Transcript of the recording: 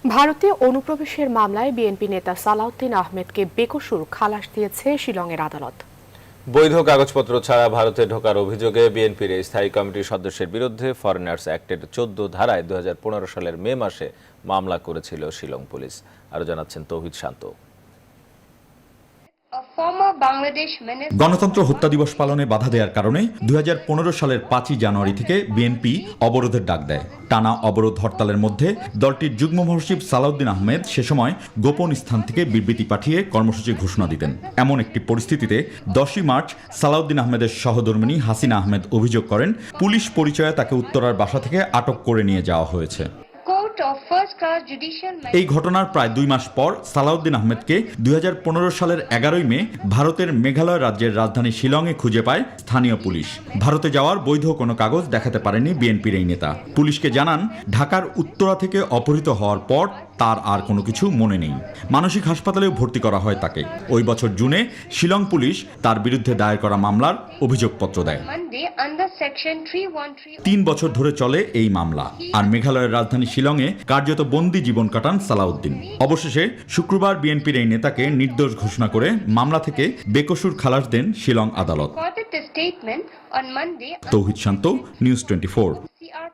ভারতে অনুপ্রবেশের মামলায় বিএনপি নেতা সালাউদ্দিন আহমেদকে বেকসুর খালাস দিয়েছে শিলংয়ের আদালত। বৈধ কাগজপত্র ছাড়া ভারতে ঢোকার অভিযোগে বিএনপির স্থায়ী কমিটির সদস্যের বিরুদ্ধে ফরেনার্স অ্যাক্টের ১৪ ধারায় ২০১৫ সালের মে মাসে মামলা করেছিল শিলং পুলিশ। আরো জানাচ্ছেন তৌহিদ শান্ত। গণতন্ত্র হত্যা দিবস পালনে বাধা দেওয়ার কারণে ২০১৫ সালের ৫ই জানুয়ারি থেকে বিএনপি অবরোধের ডাক দেয়। টানা অবরোধ হরতালের মধ্যে দলটির যুগ্ম মহাসচিব সালাউদ্দিন আহমেদ সে সময় গোপন স্থান থেকে বিবৃতি পাঠিয়ে কর্মসূচি ঘোষণা দিতেন। এমন একটি পরিস্থিতিতে ১০ই মার্চ সালাউদ্দিন আহমেদের সহধর্মিণী হাসিনা আহমেদ অভিযোগ করেন, পুলিশ পরিচয়ে তাকে উত্তরার বাসা থেকে আটক করে নিয়ে যাওয়া হয়েছে। এই ঘটনার প্রায় ২ মাস পর সালাউদ্দিন আহমেদকে ২০১৫ সালের ১১ই মে ভারতের মেঘালয় রাজ্যের রাজধানী শিলংয়ে খুঁজে পায় স্থানীয় পুলিশ। ভারতে যাওয়ার বৈধ কোনো কাগজ দেখাতে পারেনি বিএনপির এই নেতা। পুলিশকে জানান, ঢাকার উত্তরা থেকে অপহৃত হওয়ার পর তার আর কোনো কিছু মনে নেই। মানসিক হাসপাতালেও ভর্তি করা হয় তাকে। ওই বছর জুনে শিলং পুলিশ তার বিরুদ্ধে দায়ের করা মামলার অভিযোগপত্র দেয়। ৩ বছর ধরে চলে এই মামলা। আর মেঘালয়ের রাজধানী শিলংয়ে কার্যত বন্দি জীবন কাটান সালাউদ্দিন। অবশেষে শুক্রবার বিএনপির এই নেতাকে নির্দোষ ঘোষণা করে মামলা থেকে বেকসুর খালাস দেন শিলং আদালত। তৌহিদ শান্ত, নিউজ 24।